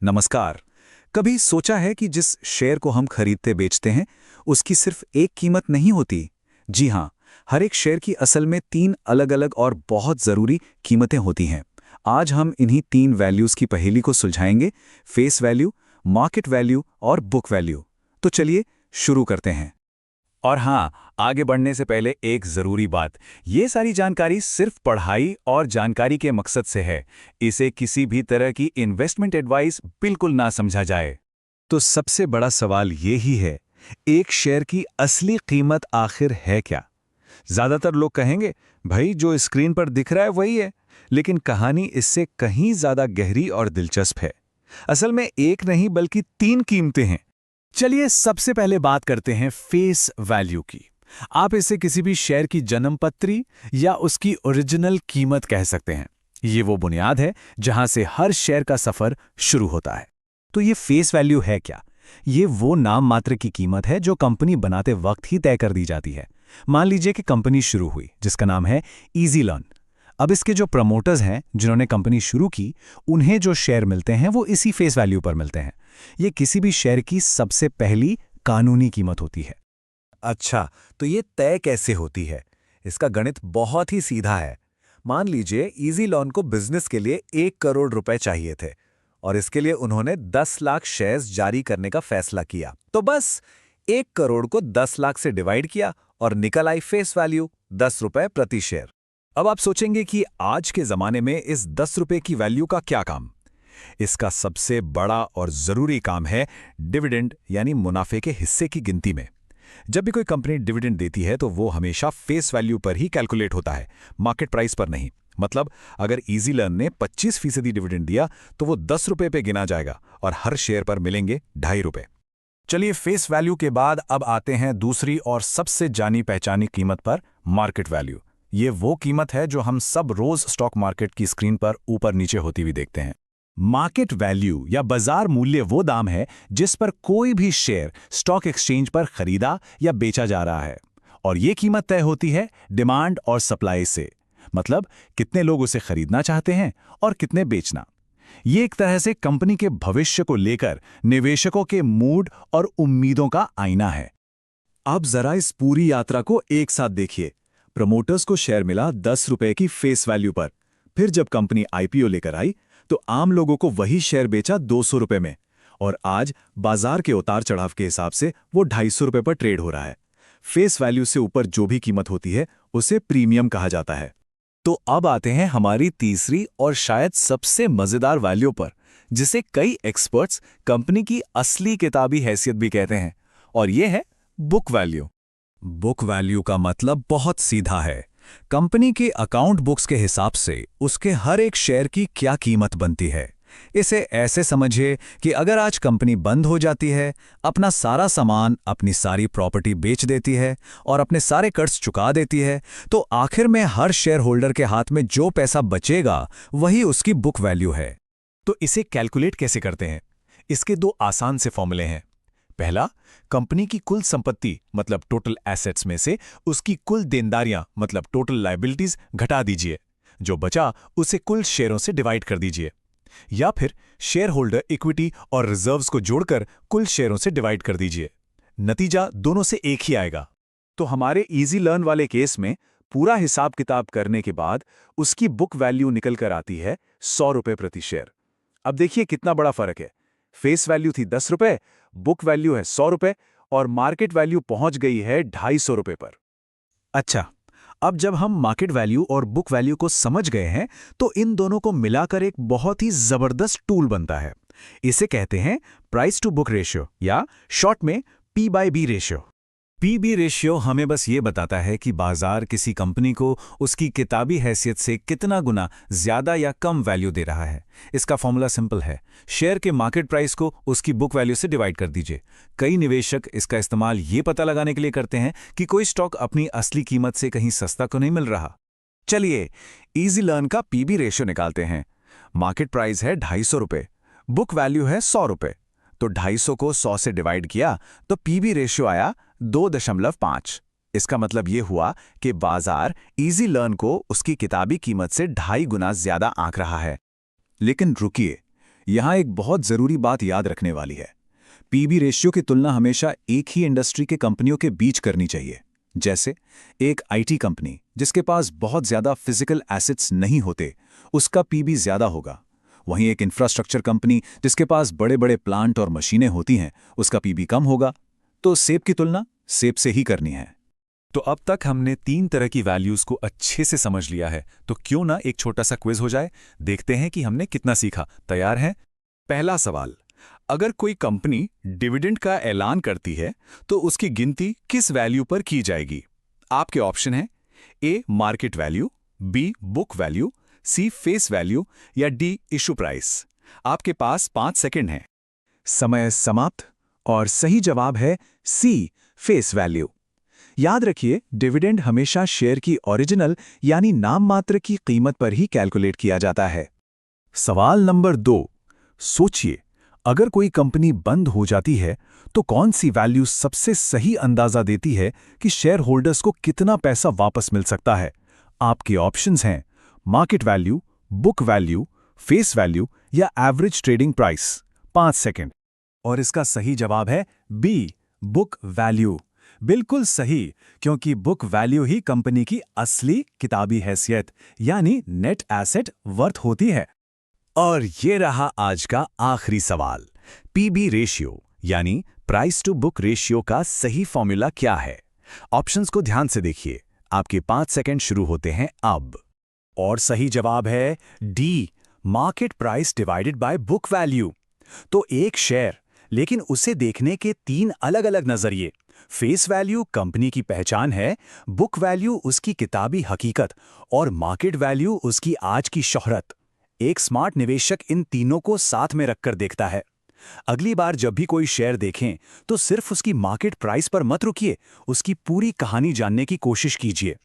नमस्कार। कभी सोचा है कि जिस शेयर को हम खरीदते बेचते हैं उसकी सिर्फ एक कीमत नहीं होती। जी हाँ, हर एक शेयर की असल में तीन अलग-अलग और बहुत ज़रूरी कीमतें होती हैं। आज हम इन्हीं तीन वैल्यूज़ की पहेली को सुलझाएंगे। फेस वैल्यू, मार्केट वैल्यू और बुक वैल्यू। तो चलिए शुरू करते हैं। और हाँ, आगे बढ़ने से पहले एक ज़रूरी बात, ये सारी जानकारी सिर्फ पढ़ाई और जानकारी के मकसद से है। इसे किसी भी तरह की इन्वेस्टमेंट एडवाइस बिल्कुल ना समझा जाए। तो सबसे बड़ा सवाल ये ही है, एक शेयर की असली कीमत आखिर है क्या? ज़्यादातर लोग कहेंगे, भाई जो स्क्रीन पर दिख रहा है वही है, लेकिन कहानी इससे कहीं ज़्यादा गहरी और दिलचस्प है। असल में एक नहीं बल्कि तीन कीमतें हैं। चलिए सबसे पहले बात करते हैं फेस वैल्यू की। आप इसे किसी भी शेयर की जन्मपत्री या उसकी ओरिजिनल कीमत कह सकते हैं। ये वो बुनियाद है जहां से हर शेयर का सफर शुरू होता है। तो ये फेस वैल्यू है क्या? ये वो नाम मात्र की कीमत है जो कंपनी बनाते वक्त ही तय कर दी जाती है। मान लीजिए कि कंपनी शुरू हुई जिसका नाम है इजी लर्न। अब इसके जो प्रमोटर्स हैं जिन्होंने कंपनी शुरू की, उन्हें जो शेयर मिलते हैं वो इसी फेस वैल्यू पर मिलते हैं। ये किसी भी शेयर की सबसे पहली कानूनी कीमत होती है। अच्छा, तो ये तय कैसे होती है? इसका गणित बहुत ही सीधा है। मान लीजिए इजी लॉन को बिजनेस के लिए 1 करोड़ रुपए चाहिए थे और इसके लिए उन्होंने 10 लाख शेयर्स जारी करने का फैसला किया। तो बस 1 करोड़ को 10 लाख से डिवाइड किया और निकल आई फेस वैल्यू 10 रुपए प्रति शेयर। अब आप सोचेंगे कि आज के जमाने में इस 10 रुपए की वैल्यू का क्या काम? इसका सबसे बड़ा और जरूरी काम है डिविडेंड यानी मुनाफे के हिस्से की गिनती में। जब भी कोई कंपनी डिविडेंड देती है तो वो हमेशा फेस वैल्यू पर ही कैलकुलेट होता है, मार्केट प्राइस पर नहीं। मतलब अगर इजी लर्न ने 25% डिविडेंड दिया तो वो 10 रुपए पे गिना जाएगा और हर शेयर पर मिलेंगे 2.5 रुपए। चलिए फेस वैल्यू के बाद अब आते हैं दूसरी और सबसे जानी पहचानी कीमत पर, मार्केट वैल्यू। ये वो कीमत है जो हम सब रोज स्टॉक मार्केट की स्क्रीन पर ऊपर नीचे होती हुई देखते हैं। मार्केट वैल्यू या बाजार मूल्य वो दाम है जिस पर कोई भी शेयर स्टॉक एक्सचेंज पर खरीदा या बेचा जा रहा है। और ये कीमत तय होती है डिमांड और सप्लाई से। मतलब कितने लोग उसे खरीदना चाहते हैं और कितने बेचना। ये एक तरह से कंपनी के भविष्य को लेकर निवेशकों के मूड और उम्मीदों का आईना है। अब जरा इस पूरी यात्रा को एक साथ देखिए। प्रमोटर्स को शेयर मिला 10 रुपए की फेस वैल्यू पर। फिर जब कंपनी आईपीओ लेकर आई तो आम लोगों को वही शेयर बेचा 200 रुपए में। और आज बाजार के उतार चढ़ाव के हिसाब से वो 250 रुपए पर ट्रेड हो रहा है। फेस वैल्यू से ऊपर जो भी कीमत होती है उसे प्रीमियम कहा जाता है। तो अब आते हैं हमारी तीसरी और शायद सबसे मजेदार वैल्यू पर, जिसे कई एक्सपर्ट्स कंपनी की असली किताबी हैसियत भी कहते हैं, और यह है बुक वैल्यू। बुक वैल्यू का मतलब बहुत सीधा है। कंपनी के अकाउंट बुक्स के हिसाब से उसके हर एक शेयर की क्या कीमत बनती है। इसे ऐसे समझिए कि अगर आज कंपनी बंद हो जाती है, अपना सारा सामान, अपनी सारी प्रॉपर्टी बेच देती है और अपने सारे कर्ज चुका देती है, तो आखिर में हर शेयर होल्डर के हाथ में जो पैसा बचेगा वही उसकी बुक वैल्यू है। तो इसे कैलकुलेट कैसे करते हैं? इसके दो आसान से फॉर्मूले हैं। पहला, कंपनी की कुल संपत्ति मतलब टोटल एसेट्स में से उसकी कुल देनदारियां मतलब टोटल लायबिलिटीज घटा दीजिए। जो बचा उसे कुल शेयरों से डिवाइड कर दीजिए। या फिर शेयर होल्डर इक्विटी और रिजर्व्स को जोड़कर कुल शेयरों से डिवाइड कर दीजिए। नतीजा दोनों से एक ही आएगा। तो हमारे इजी लर्न वाले केस में पूरा हिसाब किताब करने के बाद उसकी बुक वैल्यू निकल कर आती है 100 रुपए प्रति शेयर। अब देखिए कितना बड़ा फर्क है। फेस वैल्यू थी 10 रुपए, बुक वैल्यू है 100 रुपए और मार्केट वैल्यू पहुंच गई है 250 रुपए पर। अच्छा, अब जब हम मार्केट वैल्यू और बुक वैल्यू को समझ गए हैं तो इन दोनों को मिलाकर एक बहुत ही जबरदस्त टूल बनता है। इसे कहते हैं प्राइस टू बुक रेशियो या शॉर्ट में P/B रेशियो। पीबी रेशियो हमें बस ये बताता है कि बाजार किसी कंपनी को उसकी किताबी हैसियत से कितना गुना ज्यादा या कम वैल्यू दे रहा है। इसका फॉर्मूला सिंपल है, शेयर के मार्केट प्राइस को उसकी बुक वैल्यू से डिवाइड कर दीजिए। कई निवेशक इसका इस्तेमाल ये पता लगाने के लिए करते हैं कि कोई स्टॉक अपनी असली कीमत से कहीं सस्ता तो नहीं मिल रहा। चलिए इजी लर्न का पीबी रेशियो निकालते हैं। मार्केट प्राइस है 250 रुपए, बुक वैल्यू है 100 रुपए, तो 250 को 100 से डिवाइड किया तो पीबी रेशियो आया 2.5। इसका मतलब यह हुआ कि बाजार इजी लर्न को उसकी किताबी कीमत से 2.5 गुना ज्यादा आंक रहा है। लेकिन रुकिए, यहाँ एक बहुत ज़रूरी बात याद रखने वाली है। पीबी रेशियो की तुलना हमेशा एक ही इंडस्ट्री के कंपनियों के बीच करनी चाहिए। जैसे एक आईटी कंपनी जिसके पास बहुत ज़्यादा फिजिकल एसेट्स नहीं होते, उसका पीबी ज़्यादा होगा। वहीं एक इंफ्रास्ट्रक्चर कंपनी जिसके पास बड़े बड़े प्लांट और मशीनें होती हैं, उसका पीबी कम होगा। तो सेब की तुलना सेब से ही करनी है। तो अब तक हमने 3 तरह की वैल्यूज को अच्छे से समझ लिया है, तो क्यों ना एक छोटा सा क्विज हो जाए, देखते हैं कि हमने कितना सीखा। तैयार हैं? पहला सवाल, अगर कोई कंपनी डिविडेंड का ऐलान करती है तो उसकी गिनती किस वैल्यू पर की जाएगी? आपके ऑप्शन हैं A market value, B book value, C face value या डी इशू प्राइस। आपके पास 5 सेकंड हैं। समय समाप्त और सही जवाब है सी, फेस वैल्यू। याद रखिए, डिविडेंड हमेशा शेयर की ओरिजिनल यानी नाम मात्र की कीमत पर ही कैलकुलेट किया जाता है। सवाल नंबर 2, सोचिए, अगर कोई कंपनी बंद हो जाती है तो कौन सी वैल्यू सबसे सही अंदाजा देती है कि शेयर होल्डर्स को कितना पैसा वापस मिल सकता है? आपके ऑप्शंस हैं market value, book value, face value या एवरेज ट्रेडिंग प्राइस। 5 सेकंड। और इसका सही जवाब है बी, बुक वैल्यू। बिल्कुल सही, क्योंकि बुक वैल्यू ही कंपनी की असली किताबी हैसियत यानी नेट एसेट वर्थ होती है। और ये रहा आज का आखिरी सवाल, पीबी रेशियो यानी प्राइस टू बुक रेशियो का सही फॉर्मूला क्या है? ऑप्शंस को ध्यान से देखिए, आपके 5 सेकंड शुरू होते हैं अब। और सही जवाब है D, market price divided by book value. तो एक शेयर, लेकिन उसे देखने के 3 अलग अलग नजरिए। फेस वैल्यू कंपनी की पहचान है, बुक वैल्यू उसकी किताबी हकीकत और मार्केट वैल्यू उसकी आज की शोहरत। एक स्मार्ट निवेशक इन तीनों को साथ में रखकर देखता है। अगली बार जब भी कोई शेयर देखें तो सिर्फ उसकी मार्केट प्राइस पर मत रुकिए, उसकी पूरी कहानी जानने की कोशिश कीजिए।